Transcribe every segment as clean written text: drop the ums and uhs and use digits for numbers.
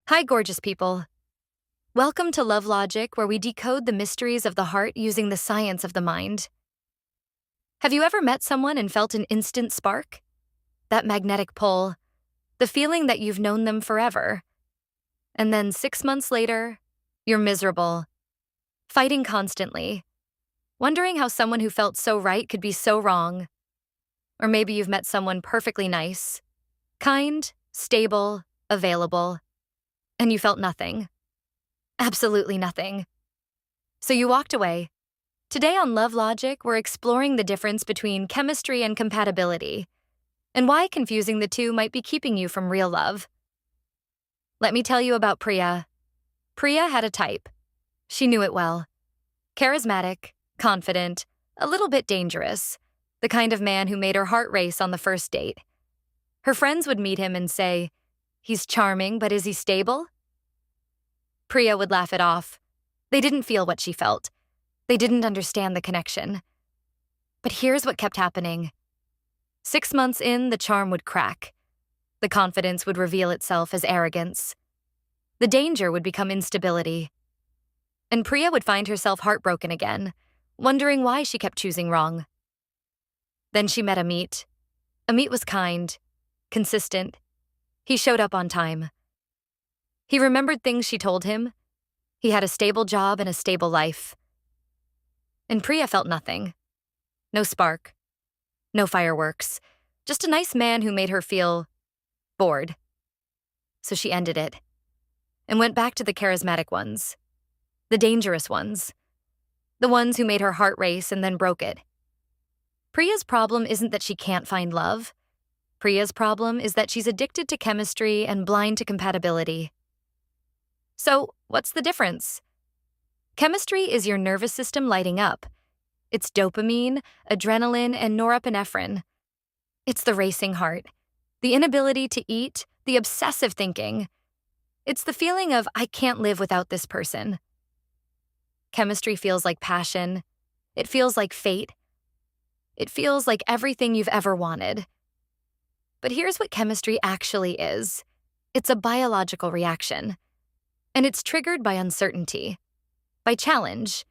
Hi, gorgeous people. Welcome to Love+Logic, where we decode the mysteries of the heart using the science of the mind. Have you ever met someone and felt an instant spark? That magnetic pull, the feeling that you've known them forever. And then 6 months later, you're miserable, fighting constantly, wondering how someone who felt so right could be so wrong. Or maybe you've met someone perfectly nice, kind, stable, available, and you felt nothing. Absolutely nothing. So you walked away. Today on Love+Logic, we're exploring the difference between chemistry and compatibility, and why confusing the two might be keeping you from real love. Let me tell you about Priya. Priya had a type. She knew it well. Charismatic, confident, a little bit dangerous, the kind of man who made her heart race on the first date. Her friends would meet him and say, "He's charming, but is he stable?" Priya would laugh it off. They didn't feel what she felt. They didn't understand the connection. But here's what kept happening. 6 months in, the charm would crack. The confidence would reveal itself as arrogance. The danger would become instability. And Priya would find herself heartbroken again, wondering why she kept choosing wrong. Then she met Amit. Amit was kind, consistent. He showed up on time. He remembered things she told him. He had a stable job and a stable life. And Priya felt nothing. No spark. No fireworks. Just a nice man who made her feel bored. So she ended it and went back to the charismatic ones, the dangerous ones, the ones who made her heart race and then broke it. Priya's problem isn't that she can't find love. Priya's problem is that she's addicted to chemistry and blind to compatibility. So, what's the difference? Chemistry is your nervous system lighting up. It's dopamine, adrenaline, and norepinephrine. It's the racing heart, the inability to eat, the obsessive thinking. It's the feeling of, I can't live without this person. Chemistry feels like passion. It feels like fate. It feels like everything you've ever wanted. But here's what chemistry actually is. It's a biological reaction. And it's triggered by uncertainty, by challenge,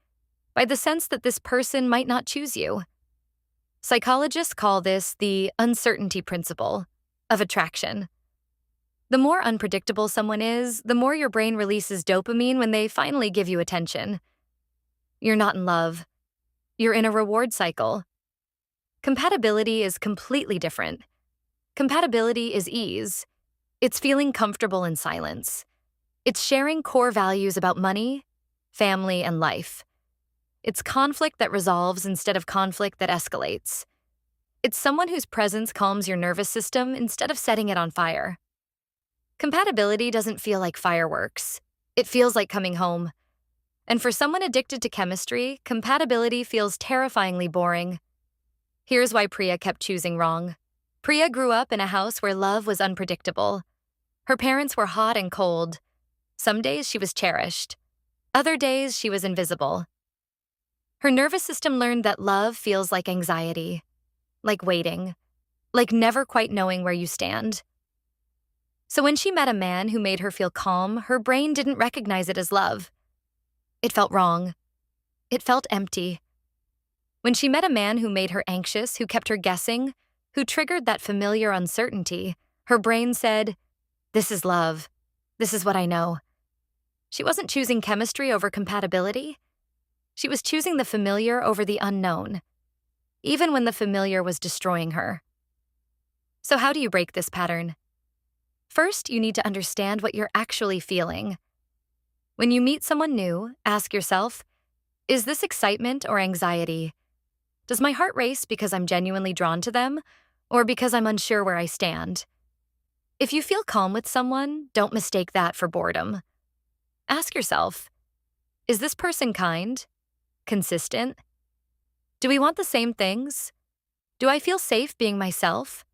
by the sense that this person might not choose you. Psychologists call this the uncertainty principle of attraction. The more unpredictable someone is, the more your brain releases dopamine when they finally give you attention. You're not in love. You're in a reward cycle. Compatibility is completely different. Compatibility is ease. It's feeling comfortable in silence. It's sharing core values about money, family, and life. It's conflict that resolves instead of conflict that escalates. It's someone whose presence calms your nervous system instead of setting it on fire. Compatibility doesn't feel like fireworks. It feels like coming home. And for someone addicted to chemistry, compatibility feels terrifyingly boring. Here's why Priya kept choosing wrong. Priya grew up in a house where love was unpredictable. Her parents were hot and cold. Some days she was cherished. Other days she was invisible. Her nervous system learned that love feels like anxiety, like waiting, like never quite knowing where you stand. So when she met a man who made her feel calm, her brain didn't recognize it as love. It felt wrong. It felt empty. When she met a man who made her anxious, who kept her guessing, who triggered that familiar uncertainty, her brain said, "This is love. This is what I know." She wasn't choosing chemistry over compatibility. She was choosing the familiar over the unknown, even when the familiar was destroying her. So how do you break this pattern? First, you need to understand what you're actually feeling. When you meet someone new, ask yourself, is this excitement or anxiety? Does my heart race because I'm genuinely drawn to them, or because I'm unsure where I stand? If you feel calm with someone, don't mistake that for boredom. Ask yourself, is this person kind? Consistent? Do we want the same things? Do I feel safe being myself?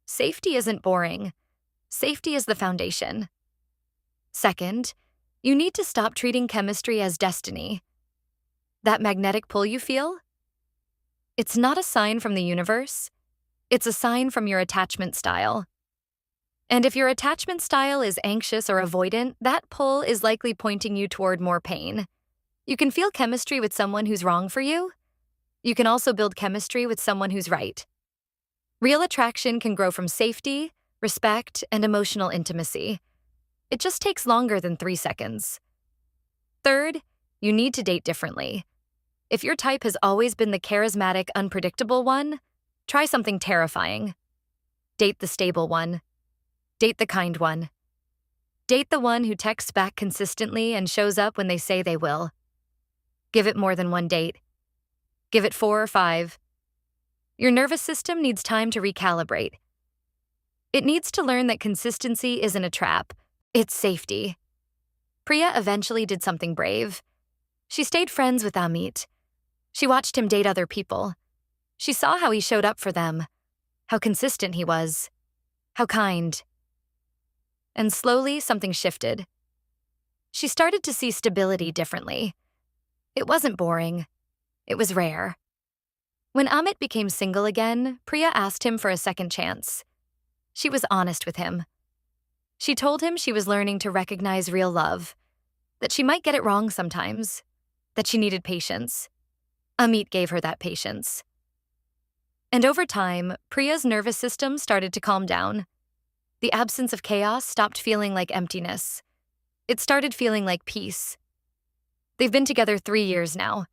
Safety isn't boring. Safety is the foundation. Second, you need to stop treating chemistry as destiny. That magnetic pull you feel? It's not a sign from the universe. It's a sign from your attachment style. And if your attachment style is anxious or avoidant, that pull is likely pointing you toward more pain. You can feel chemistry with someone who's wrong for you. You can also build chemistry with someone who's right. Real attraction can grow from safety, respect, and emotional intimacy. It just takes longer than 3 seconds. Third, you need to date differently. If your type has always been the charismatic, unpredictable one, try something terrifying. Date the stable one. Date the kind one. Date the one who texts back consistently and shows up when they say they will. Give it more than one date. Give it 4 or 5. Your nervous system needs time to recalibrate. It needs to learn that consistency isn't a trap, it's safety. Priya eventually did something brave. She stayed friends with Amit. She watched him date other people. She saw how he showed up for them, how consistent he was, how kind. And slowly, something shifted. She started to see stability differently. It wasn't boring. It was rare. When Amit became single again, Priya asked him for a second chance. She was honest with him. She told him she was learning to recognize real love, that she might get it wrong sometimes, that she needed patience. Amit gave her that patience. And over time, Priya's nervous system started to calm down. The absence of chaos stopped feeling like emptiness. It started feeling like peace. They've been together 3 years now.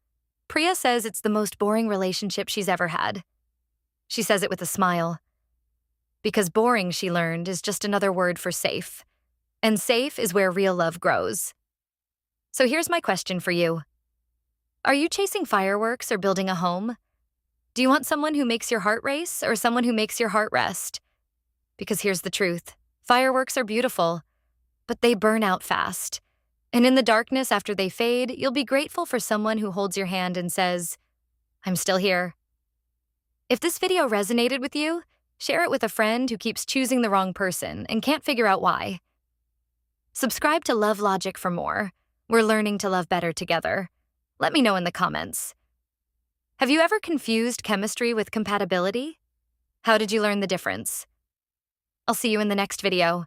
Priya says it's the most boring relationship she's ever had. She says it with a smile. Because boring, she learned, is just another word for safe. And safe is where real love grows. So here's my question for you. Are you chasing fireworks or building a home? Do you want someone who makes your heart race or someone who makes your heart rest? Because here's the truth. Fireworks are beautiful, but they burn out fast. And in the darkness after they fade, you'll be grateful for someone who holds your hand and says, I'm still here. If this video resonated with you, share it with a friend who keeps choosing the wrong person and can't figure out why. Subscribe to Love+Logic for more. We're learning to love better together. Let me know in the comments. Have you ever confused chemistry with compatibility? How did you learn the difference? I'll see you in the next video.